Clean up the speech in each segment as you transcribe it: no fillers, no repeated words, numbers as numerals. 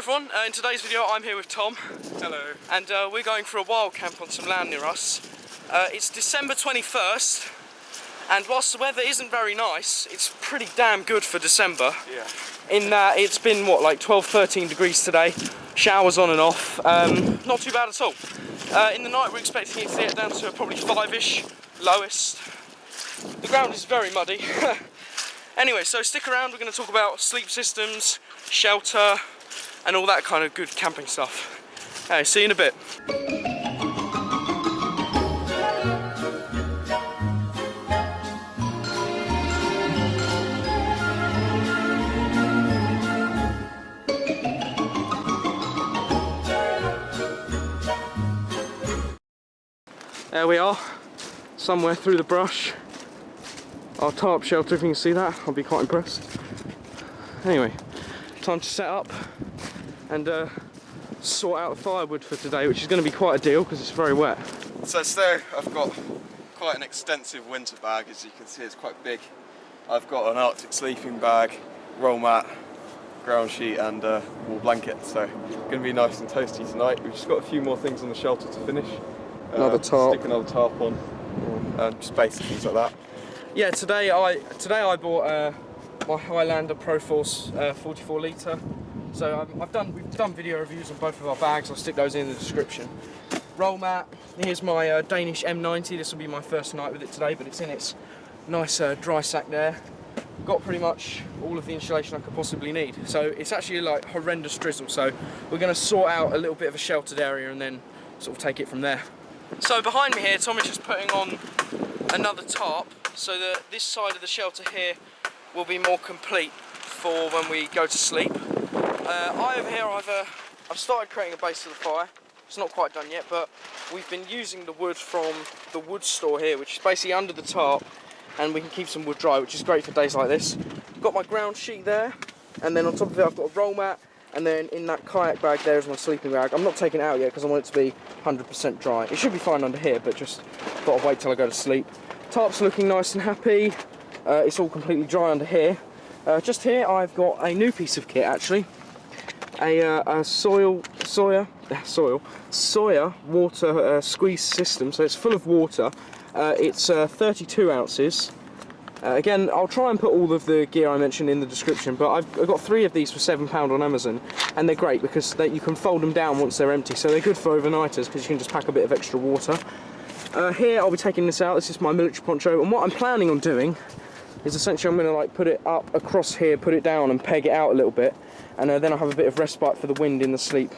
everyone, in today's video I'm here with Tom. Hello. And we're going for a wild camp on some land near us. It's December 21st, and whilst the weather isn't very nice, it's pretty damn good for December. Yeah. In that it's been, what, like 12-13 degrees today, showers on and off, not too bad at all. In the night we're expecting it to get down to probably 5-ish, lowest. The ground is very muddy. Anyway, so stick around, we're going to talk about sleep systems, shelter, and all that kind of good camping stuff. Hey, see you in a bit. There we are, somewhere through the brush. Our tarp shelter, if you can see that, I'll be quite impressed. Anyway, time to set up and sort out the firewood for today, which is going to be quite a deal because it's very wet. So today I've got quite an extensive winter bag, as you can see it's quite big. I've got an Arctic sleeping bag, roll mat, ground sheet and wool blanket, so it's going to be nice and toasty tonight. We've just got a few more things on the shelter to finish. Another tarp. Stick another tarp on, just basic things like that. Yeah, today I bought my Highlander Pro Force 44 litre. So we've done video reviews on both of our bags. I'll stick those in the description. Roll mat. Here's my Danish M90. This will be my first night with it today, but it's in its nice dry sack there. Got pretty much all of the insulation I could possibly need. So it's actually like horrendous drizzle. So we're going to sort out a little bit of a sheltered area and then sort of take it from there. So behind me here, Tom is just putting on another tarp so that this side of the shelter here will be more complete for when we go to sleep. Over here I've started creating a base for the fire. It's not quite done yet, but we've been using the wood from the wood store here, which is basically under the tarp, and we can keep some wood dry, which is great for days like this. Got my ground sheet there, and then on top of it I've got a roll mat, and then in that kayak bag there is my sleeping bag. I'm not taking it out yet because I want it to be 100% dry. It should be fine under here, but just got to wait till I go to sleep. Tarp's looking nice and happy. It's all completely dry under here. Just here I've got a new piece of kit actually. A Sawyer water squeeze system, so it's full of water. It's 32 ounces. Again, I'll try and put all of the gear I mentioned in the description, but I've got 3 of these for £7 on Amazon, and they're great because you can fold them down once they're empty, so they're good for overnighters because you can just pack a bit of extra water. Here I'll be taking this out. This is my military poncho, and what I'm planning on doing is essentially I'm going to like put it up across here, put it down and peg it out a little bit, and then I'll have a bit of respite for the wind in the sleep,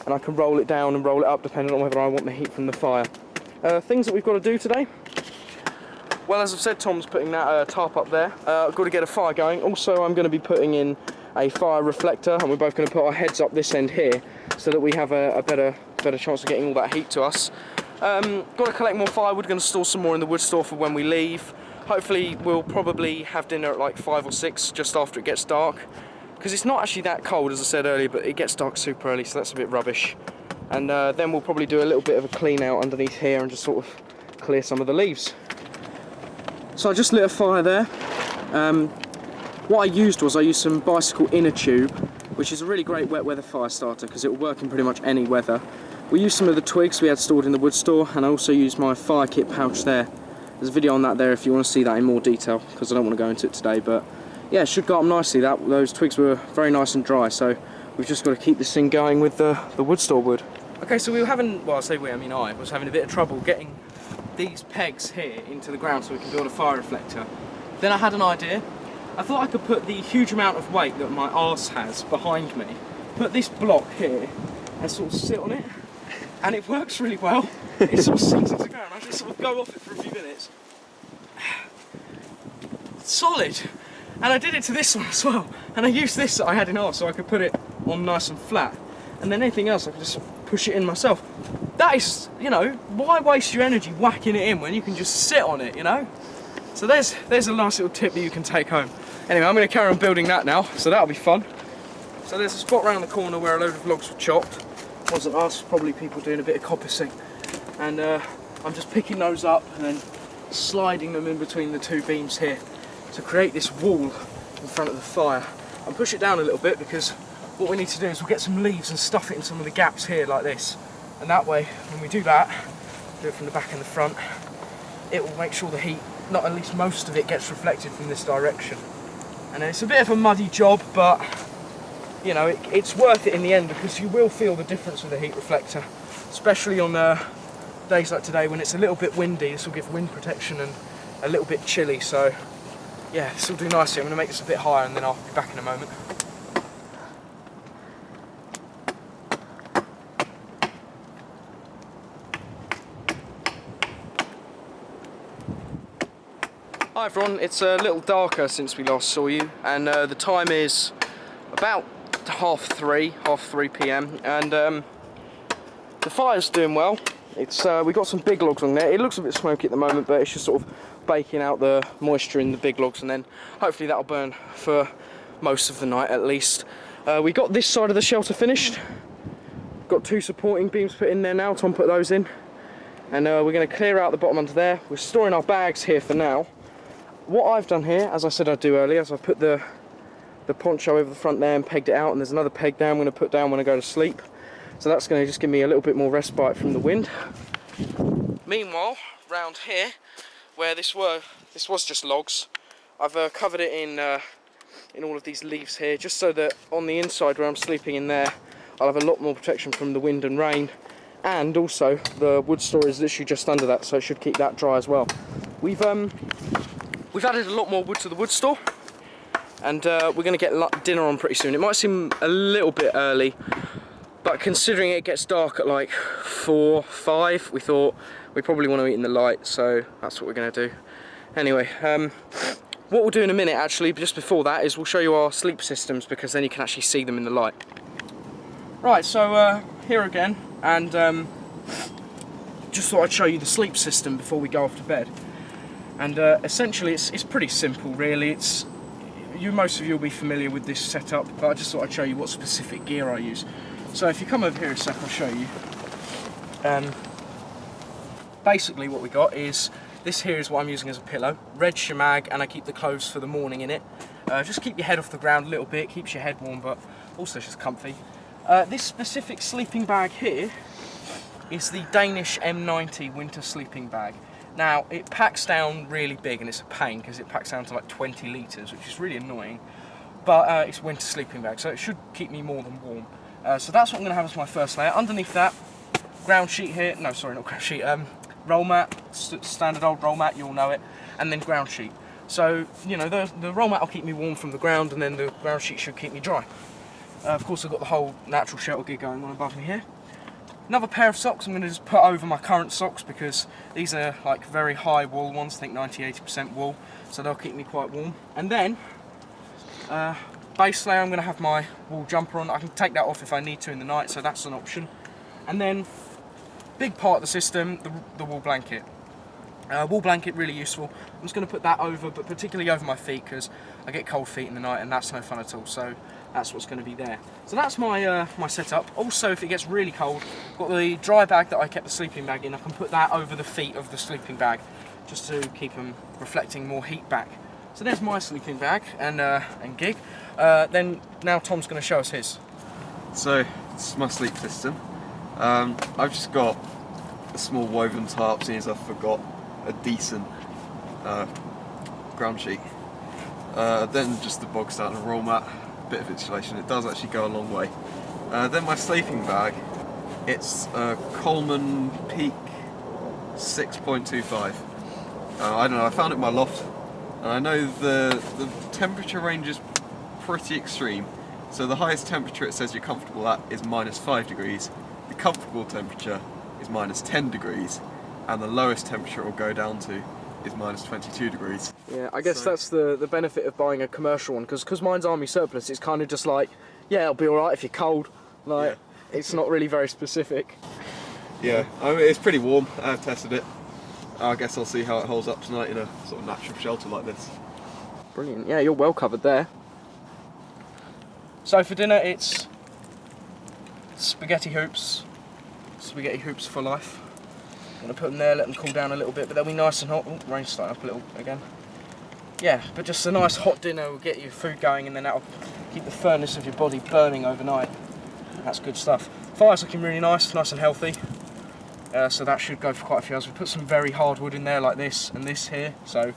and I can roll it down and roll it up depending on whether I want the heat from the fire. Things that we've got to do today. Well, as I've said, Tom's putting that tarp up there. I've got to get a fire going. Also, I'm going to be putting in a fire reflector, and we're both going to put our heads up this end here so that we have a better chance of getting all that heat to us. Got to collect more firewood, going to store some more in the wood store for when we leave. Hopefully we'll probably have dinner at like 5 or 6 just after it gets dark, because it's not actually that cold as I said earlier, but it gets dark super early, so that's a bit rubbish. And then we'll probably do a little bit of a clean out underneath here and just sort of clear some of the leaves. So I just lit a fire there. What I used some bicycle inner tube, which is a really great wet weather fire starter because it will work in pretty much any weather. We used some of the twigs we had stored in the wood store, and I also used my fire kit pouch there. There's a video on that there if you want to see that in more detail, because I don't want to go into it today, but yeah, it should go up nicely. Those twigs were very nice and dry, so we've just got to keep this thing going with the wood store wood. Okay, so we were having, well I say we, I mean I was having a bit of trouble getting these pegs here into the ground so we can build a fire reflector. Then I had an idea. I thought I could put the huge amount of weight that my arse has behind me, put this block here and sort of sit on it, and it works really well. It sort of sinks into the ground. I just sort of go off it for a few minutes. Solid. And I did it to this one as well. And I used this that I had in ours so I could put it on nice and flat. And then anything else I could just push it in myself. That is, you know, why waste your energy whacking it in when you can just sit on it, you know? So there's a nice little tip that you can take home. Anyway, I'm going to carry on building that now, so that'll be fun. So there's a spot around the corner where a load of logs were chopped. Wasn't us, probably people doing a bit of coppicing. And I'm just picking those up and then sliding them in between the 2 beams here to create this wall in front of the fire. And push it down a little bit because what we need to do is we'll get some leaves and stuff it in some of the gaps here like this, and that way when we do that, do it from the back and the front, it will make sure the heat, not at least most of it, gets reflected from this direction. And it's a bit of a muddy job, but you know, it's worth it in the end, because you will feel the difference with the heat reflector, especially on days like today when it's a little bit windy. This will give wind protection and a little bit chilly, so yeah, this will do nicely. I'm going to make this a bit higher and then I'll be back in a moment. Hi everyone, it's a little darker since we last saw you, and the time is about 3:30 p.m. and the fire's doing well. It's we got some big logs on there. It looks a bit smoky at the moment, but it's just sort of baking out the moisture in the big logs, and then hopefully that'll burn for most of the night at least. We got this side of the shelter finished. Got 2 supporting beams put in there now. Tom put those in, and we're going to clear out the bottom under there. We're storing our bags here for now. What I've done here, as I said I'd do earlier, is I've put the poncho over the front there and pegged it out, and there's another peg there I'm going to put down when I go to sleep. So that's going to just give me a little bit more respite from the wind. Meanwhile, round here, where this was just logs, I've covered it in all of these leaves here, just so that on the inside where I'm sleeping in there, I'll have a lot more protection from the wind and rain, and also the wood store is literally just under that, so it should keep that dry as well. We've added a lot more wood to the wood store, and we're going to get dinner on pretty soon. It might seem a little bit early, but considering it gets dark at like 4, 5, we thought we probably want to eat in the light, so that's what we're going to do. Anyway, what we'll do in a minute, actually, just before that, is we'll show you our sleep systems, because then you can actually see them in the light. Right, so here again, and just thought I'd show you the sleep system before we go off to bed. And essentially it's pretty simple really. Most of you will be familiar with this setup, but I just thought I'd show you what specific gear I use. So if you come over here a sec, I'll show you. Basically what we got is, this here is what I'm using as a pillow, red shemag, and I keep the clothes for the morning in it. Just keep your head off the ground a little bit, keeps your head warm, but also just comfy. This specific sleeping bag here is the Danish M90 winter sleeping bag. Now, it packs down really big, and it's a pain because it packs down to like 20 litres, which is really annoying, but it's a winter sleeping bag, so it should keep me more than warm. So that's what I'm going to have as my first layer. Underneath that, ground sheet here, no sorry, not ground sheet, roll mat, standard old roll mat, you all know it, and then ground sheet. So, you know, the roll mat will keep me warm from the ground, and then the ground sheet should keep me dry. Of course, I've got the whole natural shelter gear going on above me here. Another pair of socks I'm going to just put over my current socks, because these are like very high wool ones, I think 90–80% wool, so they'll keep me quite warm. And then, base layer, I'm going to have my wool jumper on. I can take that off if I need to in the night, so that's an option. And then, big part of the system, the wool blanket. Wool blanket, really useful. I'm just going to put that over, but particularly over my feet, because I get cold feet in the night and that's no fun at all, so that's what's going to be there. So that's my my setup. Also, if it gets really cold, I've got the dry bag that I kept the sleeping bag in. I can put that over the feet of the sleeping bag, just to keep them reflecting more heat back. So there's my sleeping bag and gig. Then now Tom's going to show us his. So this is my sleep system. I've just got a small woven tarp, seeing as I forgot a decent ground sheet. Then just the bog standard roll mat, bit of insulation. It does actually go a long way. Then my sleeping bag, it's a Coleman Peak 6.25. I don't know, I found it in my loft, and I know the temperature range is pretty extreme. So the highest temperature it says you're comfortable at is -5 degrees. The comfortable temperature is -10 degrees, and the lowest temperature it will go down to is -22 degrees. Yeah, I guess that's the benefit of buying a commercial one, because mine's army surplus, it's kind of just like, yeah, it'll be alright if you're cold, like, yeah. It's not really very specific. Yeah, I mean, it's pretty warm. I've tested it. I guess I'll see how it holds up tonight in a sort of natural shelter like this. Brilliant, yeah, you're well covered there. So for dinner it's spaghetti hoops for life. I'm going to put them there, let them cool down a little bit, but they'll be nice and hot. Oh, rain's starting up a little again. yeah, but just a nice hot dinner will get your food going, and then that'll keep the furnace of your body burning overnight. That's good stuff. Fire's looking really nice and healthy. So that should go for quite a few hours. We put some very hard wood in there like this and this here, so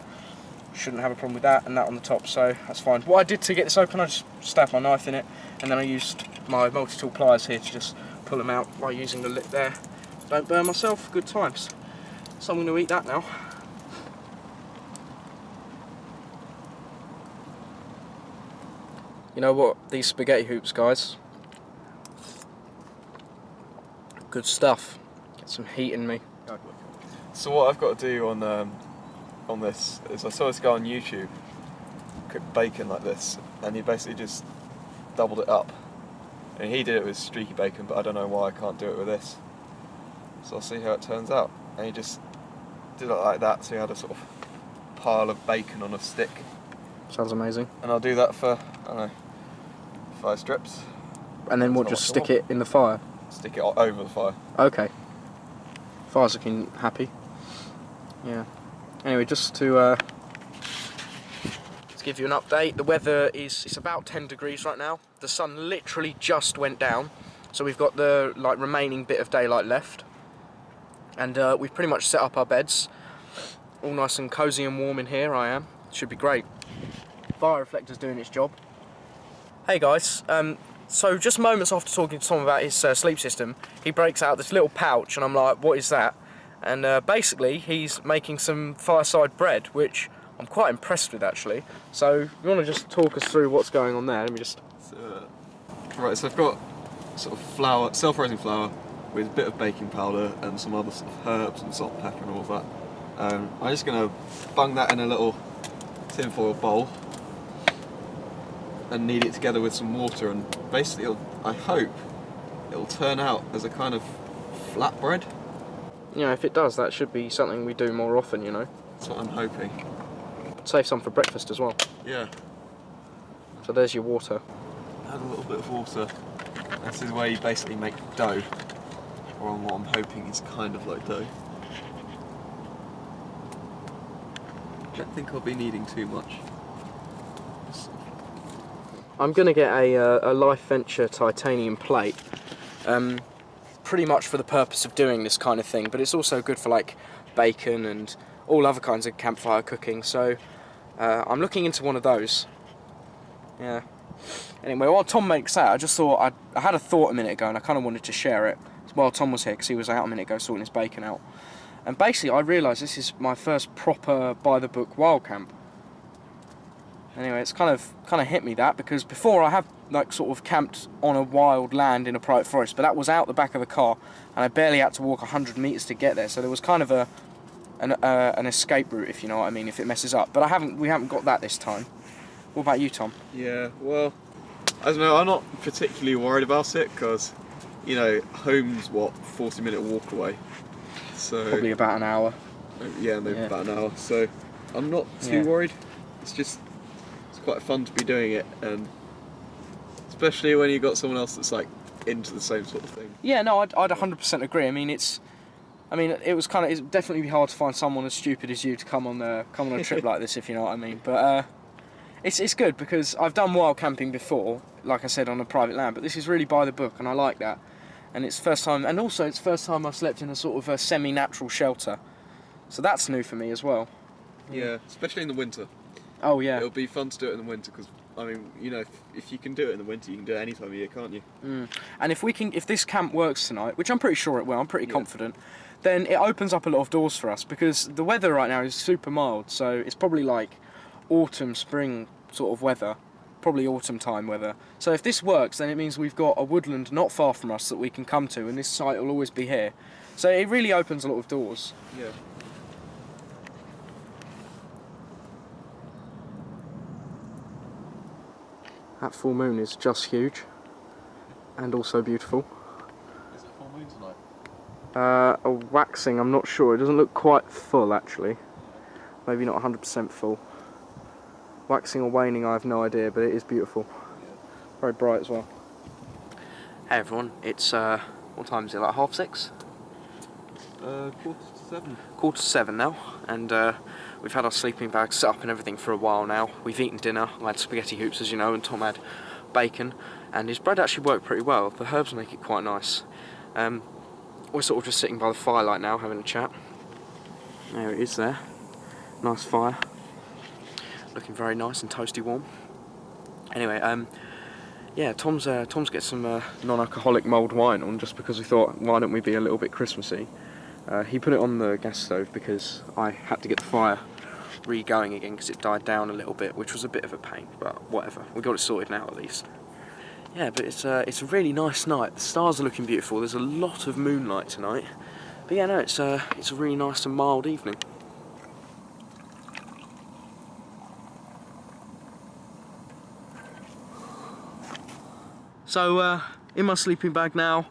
shouldn't have a problem with that, and that on the top, so that's fine. What I did to get this open, I just stabbed my knife in it, and then I used my multi-tool pliers here to just pull them out by using the lip there. Don't burn myself, good times. So I'm going to eat that now. You know what, these spaghetti hoops, guys, good stuff. Get some heat in me. So what I've got to do on this is I saw this guy on YouTube cook bacon like this, and he basically just doubled it up. And he did it with streaky bacon, but I don't know why I can't do it with this. So I'll see how it turns out. And he just did it like that, so he had a sort of pile of bacon on a stick. Sounds amazing. And I'll do that for, I don't know, 5 strips. And then what, just stick it in the fire? Stick it over the fire. Okay. Fire's looking happy. Yeah. Anyway, just to give you an update, the weather it's about 10 degrees right now. The sun literally just went down, so we've got the remaining bit of daylight left, and we've pretty much set up our beds. All nice and cosy and warm in here. I am. Should be great. Fire reflector's doing its job. Hey guys. So just moments after talking to Tom about his sleep system, he breaks out this little pouch, and I'm like, what is that? And basically he's making some fireside bread, which I'm quite impressed with actually. So you want to just talk us through what's going on there? Let me just... Right, so I've got sort of flour, self-raising flour with a bit of baking powder and some other sort of herbs and salt and pepper and all of that. I'm just going to bung that in a little tinfoil bowl and knead it together with some water, and basically I hope it'll turn out as a kind of flatbread. You know, if it does, that should be something we do more often, you know. That's what I'm hoping. Save some for breakfast as well. Yeah. So there's your water. Add a little bit of water. This is where you basically make dough, or what I'm hoping is kind of like dough. I don't think I'll be needing too much. I'm going to get a Life Venture titanium plate, pretty much for the purpose of doing this kind of thing, but it's also good for like bacon and all other kinds of campfire cooking, so I'm looking into one of those. Yeah. Anyway, while Tom makes that, I just thought, I had a thought a minute ago and I kind of wanted to share it while Tom was here, because he was out a minute ago sorting his bacon out. And basically I realised this is my first proper by-the-book wild camp. Anyway, it's kind of hit me that, because before I have like sort of camped on a wild land in a private forest, but that was out the back of the car and I barely had to walk 100 metres to get there, so there was kind of an escape route, if you know what I mean, if it messes up. But we haven't got that this time. What about you, Tom? Yeah, well, I don't know, I'm not particularly worried about it, because, you know, home's what, 40-minute walk away. So Probably about an hour. Yeah, maybe about an hour. So I'm not too worried. It's quite fun to be doing it, and especially when you've got someone else that's like into the same sort of thing. Yeah, no, I'd 100% agree. I mean, it's definitely be hard to find someone as stupid as you to come on a trip like this, if you know what I mean. But it's good, because I've done wild camping before, like I said, on a private land, but this is really by the book, and I like that. And it's first time, and also it's first time I've slept in a sort of a semi-natural shelter, so that's new for me as well. Yeah, especially in the winter. Oh yeah. It'll be fun to do it in the winter, because I mean, you know, if you can do it in the winter, you can do it any time of year, can't you? And if this camp works tonight, which I'm pretty sure it will, I'm pretty confident, then it opens up a lot of doors for us, because the weather right now is super mild, so it's probably like autumn, spring sort of weather, probably autumn time weather. So if this works, then it means we've got a woodland not far from us that we can come to, and this site will always be here. So it really opens a lot of doors. Yeah. That full moon is just huge, and also beautiful. Is it full moon tonight? A waxing, I'm not sure. It doesn't look quite full, actually. Maybe not 100% full. Waxing or waning, I have no idea, but it is beautiful. Very bright as well. Hey everyone, it's, what time is it, like 6:30? 7:15. 6:45 now, and We've had our sleeping bags set up and everything for a while now. We've eaten dinner. I had spaghetti hoops, as you know, and Tom had bacon. And his bread actually worked pretty well. The herbs make it quite nice. We're sort of just sitting by the firelight now, having a chat. There it is there. Nice fire. Looking very nice and toasty warm. Anyway, yeah, Tom's get some non-alcoholic mulled wine on, just because we thought, why don't we be a little bit Christmassy? He put it on the gas stove because I had to get the fire re-going again because it died down a little bit, which was a bit of a pain, but whatever. We got it sorted now at least. Yeah, but it's a really nice night. The stars are looking beautiful. There's a lot of moonlight tonight. But yeah, no, it's a really nice and mild evening. So, in my sleeping bag now.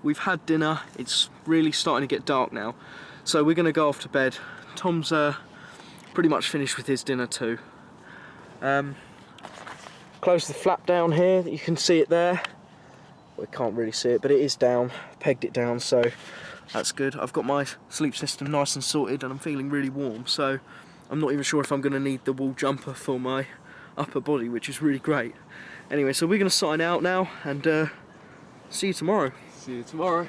We've had dinner. It's really starting to get dark now. So we're going to go off to bed. Tom's pretty much finished with his dinner too. Close the flap down here, you can see it there. We can't really see it, but it is down. Pegged it down, so that's good. I've got my sleep system nice and sorted and I'm feeling really warm, so I'm not even sure if I'm going to need the wool jumper for my upper body, which is really great. Anyway, so we're going to sign out now and see you tomorrow. See you tomorrow.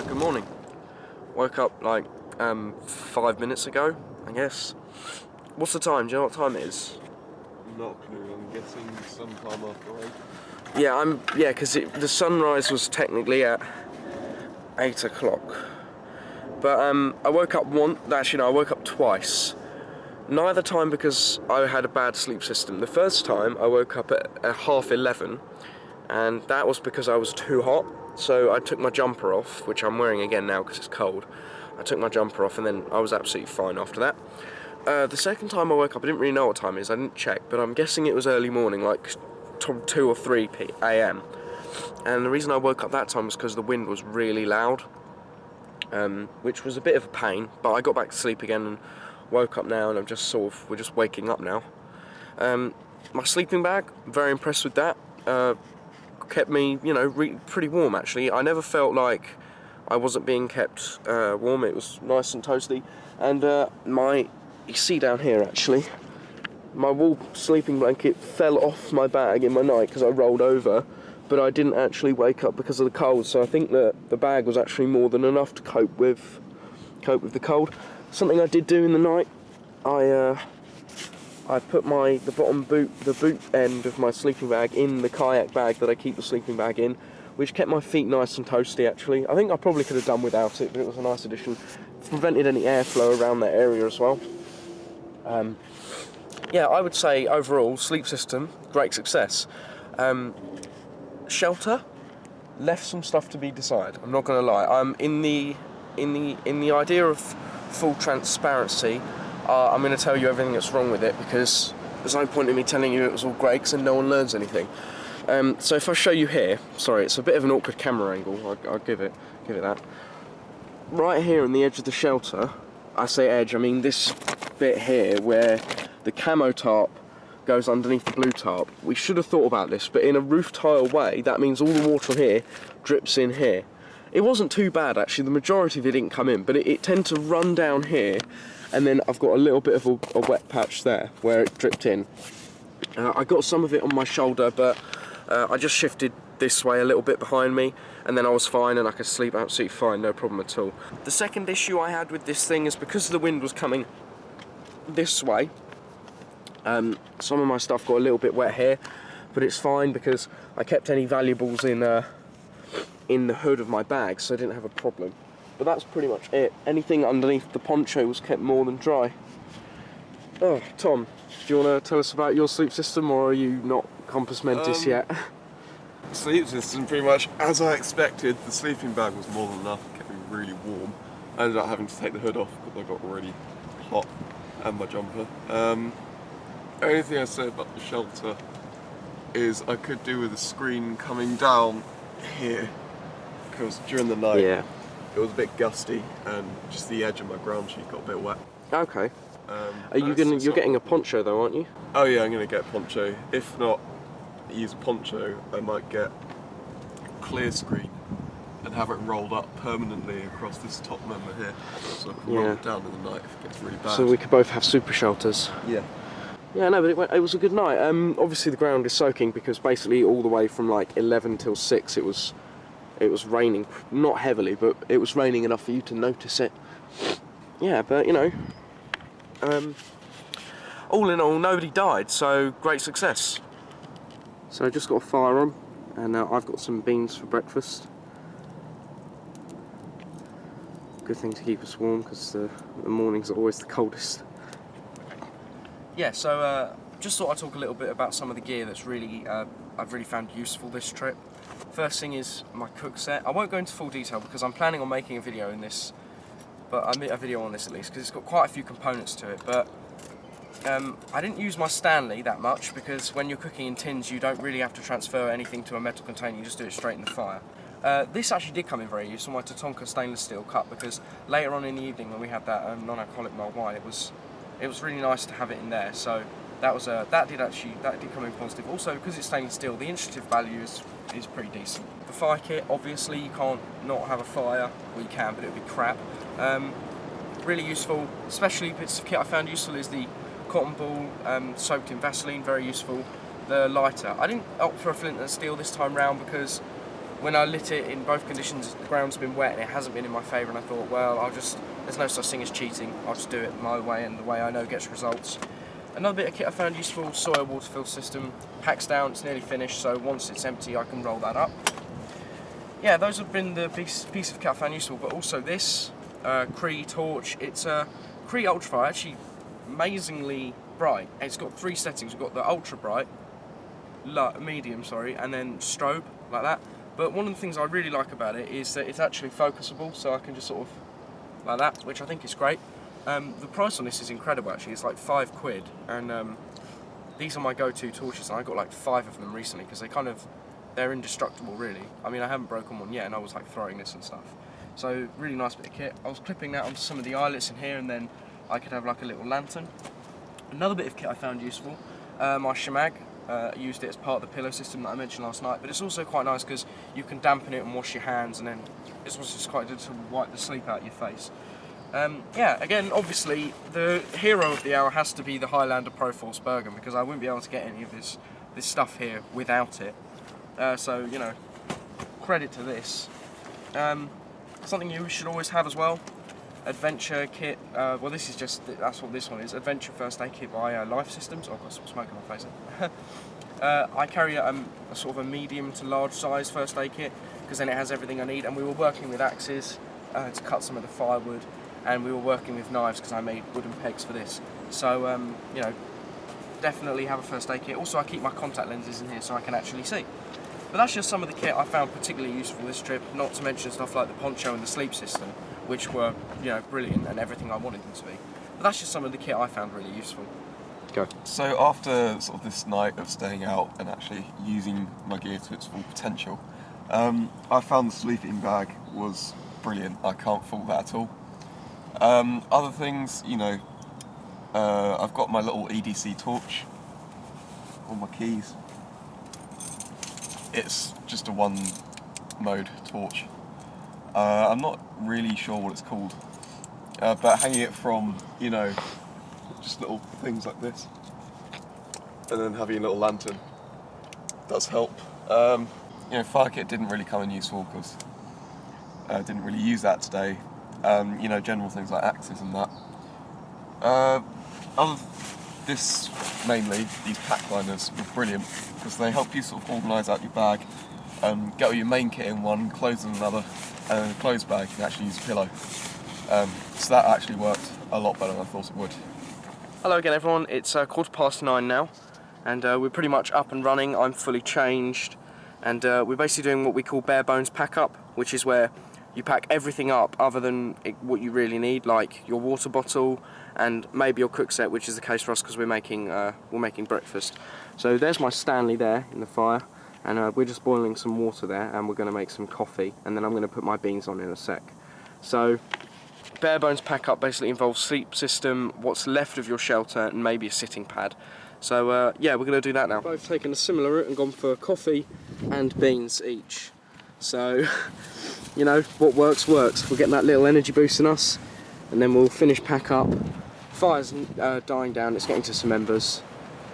Good morning. Woke up like 5 minutes ago, I guess. What's the time? Do you know what time it is? Not a clue. I'm guessing sometime after 8. Yeah, because the sunrise was technically at 8 o'clock. But I woke up I woke up twice. Neither time because I had a bad sleep system. The first time I woke up at 11:30, and that was because I was too hot. So I took my jumper off, which I'm wearing again now because it's cold. I took my jumper off and then I was absolutely fine after that. The second time I woke up, I didn't really know what time it is, I didn't check, but I'm guessing it was early morning, like 2 or 3 a.m. And the reason I woke up that time was because the wind was really loud, which was a bit of a pain, but I got back to sleep again and woke up now, and we're just waking up now. My sleeping bag, very impressed with that. Kept me, pretty warm actually. I never felt like I wasn't being kept warm. It was nice and toasty. And you see down here actually, my wool sleeping blanket fell off my bag in my night because I rolled over, but I didn't actually wake up because of the cold. So I think that the bag was actually more than enough to cope with the cold. Something I did do in the night, I put the boot end of my sleeping bag in the kayak bag that I keep the sleeping bag in, which kept my feet nice and toasty actually. I think I probably could have done without it, but it was a nice addition. It's prevented any airflow around that area as well. Yeah, I would say overall, sleep system, great success. Shelter, left some stuff to be desired, I'm not going to lie. In the idea of full transparency, I'm going to tell you everything that's wrong with it, because there's no point in me telling you it was all great because then no one learns anything. So if I show you here, sorry, it's a bit of an awkward camera angle, I'll give it that. Right here on the edge of the shelter, I say edge, I mean this bit here where the camo tarp goes underneath the blue tarp. We should have thought about this, but in a roof tile way, that means all the water on here drips in here. It wasn't too bad actually, the majority of it didn't come in, but it tended to run down here, and then I've got a little bit of a wet patch there where it dripped in. I got some of it on my shoulder, but I just shifted this way a little bit behind me, and then I was fine and I could sleep absolutely fine, no problem at all. The second issue I had with this thing is because the wind was coming this way, some of my stuff got a little bit wet here, but it's fine because I kept any valuables in the hood of my bag, so I didn't have a problem. But that's pretty much it. Anything underneath the poncho was kept more than dry. Oh, Tom, do you want to tell us about your sleep system, or are you not compass mentis yet? Sleep system, pretty much as I expected. The sleeping bag was more than enough, kept me really warm. I ended up having to take the hood off because I got really hot, and my jumper. Only thing I say about the shelter is I could do with a screen coming down here, because during the night it was a bit gusty and just the edge of my ground sheet got a bit wet. Okay. You're getting a poncho though, aren't you? Oh yeah, I'm going to get a poncho. If not use a poncho, I might get a clear screen and have it rolled up permanently across this top member here, so I can roll it down in the night if it gets really bad. So we could both have super shelters. Yeah. Yeah, no, but it was a good night. Obviously the ground is soaking because basically all the way from like 11 till 6 it was raining, not heavily, but it was raining enough for you to notice it. Yeah, but you know, all in all, nobody died, so great success. So I just got a fire on, and I've got some beans for breakfast. Good thing to keep us warm because the mornings are always the coldest. Yeah, so just thought I'd talk a little bit about some of the gear that's really I've really found useful this trip. First thing is my cook set. I won't go into full detail because I'm planning on making a video in this, but I made a video on this at least because it's got quite a few components to it. But I didn't use my Stanley that much because when you're cooking in tins you don't really have to transfer anything to a metal container, you just do it straight in the fire. This actually did come in very useful, my Tatonka stainless steel cup, because later on in the evening when we had that non-alcoholic mulled wine, it was really nice to have it in there. So that did come in positive. Also, because it's stainless steel, the initiative value is pretty decent. The fire kit, obviously you can't not have a fire. Well, you can, but it would be crap. Really useful. Especially bits of kit I found useful is the cotton ball soaked in Vaseline, very useful. The lighter. I didn't opt for a flint and steel this time round because when I lit it in both conditions, the ground's been wet and it hasn't been in my favour, and I thought, well, there's no such thing as cheating, I'll just do it my way and the way I know gets results. Another bit of kit I found useful, soil water fill system, packs down, it's nearly finished, so once it's empty I can roll that up. Yeah, those have been the piece of kit I found useful, but also this Cree torch. It's a Cree Ultrafire, actually amazingly bright. It's got 3 settings. We've got the ultra bright, medium, and then strobe, like that. But one of the things I really like about it is that it's actually focusable, so I can just sort of like that, which I think is great. The price on this is incredible actually, it's like £5, and these are my go-to torches, and I got like 5 of them recently because they're indestructible really. I mean, I haven't broken one yet and I was like throwing this and stuff. So really nice bit of kit. I was clipping that onto some of the eyelets in here, and then I could have like a little lantern. Another bit of kit I found useful, my shemag. Used it as part of the pillow system that I mentioned last night, but it's also quite nice because you can dampen it and wash your hands, and then it's also just quite good to wipe the sleep out of your face. Yeah, again, obviously the hero of the hour has to be the Highlander Pro Force Bergen, because I wouldn't be able to get any of this stuff here without it. So, you know, credit to this. Something you should always have as well, adventure kit. Well, this is just, that's what this one is, adventure first aid kit by Life Systems. Oh, I've got some smoke on my face. I carry a sort of a medium to large size first aid kit because then it has everything I need, and we were working with axes to cut some of the firewood, and we were working with knives because I made wooden pegs for this. So, you know, definitely have a first aid kit. Also, I keep my contact lenses in here so I can actually see. But that's just some of the kit I found particularly useful this trip, not to mention stuff like the poncho and the sleep system, which were, you know, brilliant and everything I wanted them to be. But that's just some of the kit I found really useful. Go. So after sort of this night of staying out and actually using my gear to its full potential, I found the sleeping bag was brilliant. I can't fault that at all. Other things, you know, I've got my little EDC torch, all my keys. It's just a 1-mode torch. I'm not really sure what it's called, but hanging it from, you know, just little things like this, and then having a little lantern does help. You know, fire kit didn't really come in useful because I didn't really use that today. You know, general things like axes and that. This mainly, these pack liners were brilliant because they help you sort of organise out your bag, get all your main kit in one, clothes in another, and in a clothes bag you can actually use a pillow. So that actually worked a lot better than I thought it would. Hello again everyone, it's 9:15 now, and we're pretty much up and running. I'm fully changed, and we're basically doing what we call Barebones pack up, which is where you pack everything up other than what you really need, like your water bottle and maybe your cook set, which is the case for us because we're making breakfast. So there's my Stanley there in the fire, and we're just boiling some water there, and we're going to make some coffee, and then I'm going to put my beans on in a sec. So Barebones pack up basically involves sleep system, what's left of your shelter, and maybe a sitting pad. So yeah, we're going to do that now. Both taken a similar route and gone for coffee and beans each. So, you know, what works, works. We're getting that little energy boost in us, and then we'll finish pack up. Fire's dying down, it's getting to some embers.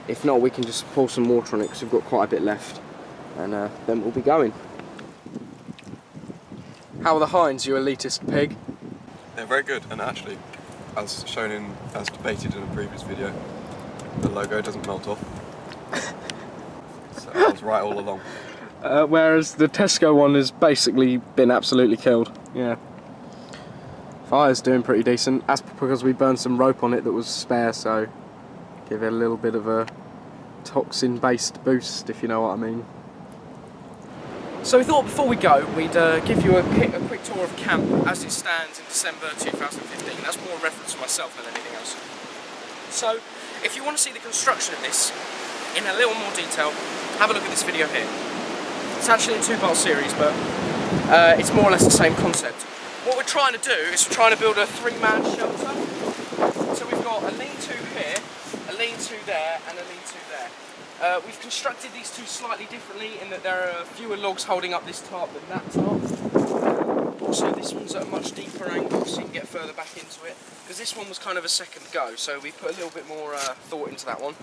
If not, we can just pour some water on it because we've got quite a bit left, and then we'll be going. How are the hinds, you elitist pig? They're very good, and actually, as debated in a previous video, the logo doesn't melt off. So I was right all along. Whereas the Tesco one has basically been absolutely killed. Yeah. Fire's doing pretty decent. That's because we burned some rope on it that was spare, so give it a little bit of a toxin-based boost, if you know what I mean. So we thought before we go, we'd give you a quick tour of camp as it stands in December 2015. That's more a reference to myself than anything else. So, if you want to see the construction of this in a little more detail, have a look at this video here. It's actually a two-part series, but it's more or less the same concept. What we're trying to do is we're trying to build a three-man shelter. So we've got a lean-to here, a lean-to there, and a lean-to there. We've constructed these two slightly differently in that there are fewer logs holding up this tarp than that tarp. Also, this one's at a much deeper angle, so you can get further back into it. Because this one was kind of a second go, so we put a little bit more thought into that one.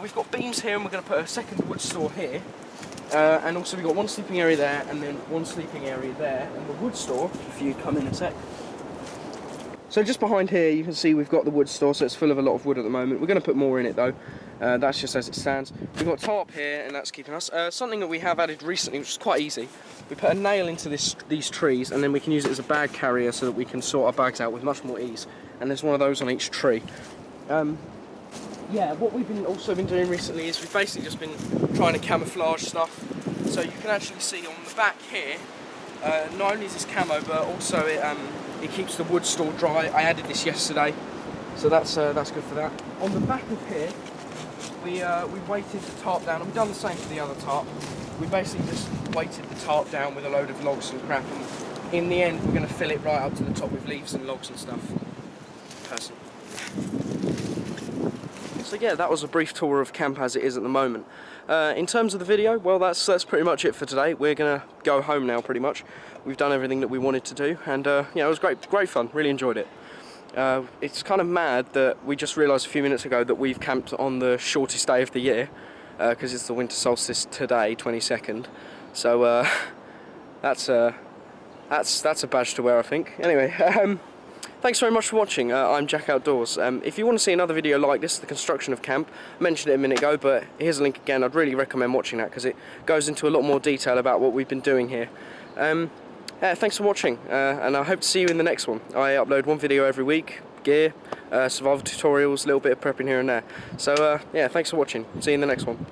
We've got beams here, and we're going to put a second wood store here. And also we've got one sleeping area there, and then one sleeping area there, and the wood store, if you come in a sec. So just behind here you can see we've got the wood store, so it's full of a lot of wood at the moment. We're going to put more in it though, that's just as it stands. We've got tarp here, and that's keeping us. Something that we have added recently, which is quite easy, we put a nail into these trees, and then we can use it as a bag carrier so that we can sort our bags out with much more ease. And there's one of those on each tree. Yeah, what we've also been doing recently is we've basically just been trying to camouflage stuff. So you can actually see on the back here, not only is this camo, but also it keeps the wood store dry. I added this yesterday, so that's good for that. On the back of here, we weighted the tarp down, and we've done the same for the other tarp. We basically just weighted the tarp down with a load of logs and crap, and in the end we're going to fill it right up to the top with leaves and logs and stuff. Personally. So yeah, that was a brief tour of camp as it is at the moment. In terms of the video, well, that's pretty much it for today. We're gonna go home now, pretty much. We've done everything that we wanted to do, and yeah, it was great fun. Really enjoyed it. It's kind of mad that we just realised a few minutes ago that we've camped on the shortest day of the year, because it's the winter solstice today, 22nd. So that's a badge to wear, I think. Anyway. Thanks very much for watching. I'm Jack Outdoors. If you want to see another video like this, the construction of camp, I mentioned it a minute ago, but here's a link again. I'd really recommend watching that because it goes into a lot more detail about what we've been doing here. Yeah, thanks for watching, and I hope to see you in the next one. I upload one video every week, gear, survival tutorials, a little bit of prepping here and there. So yeah, thanks for watching. See you in the next one.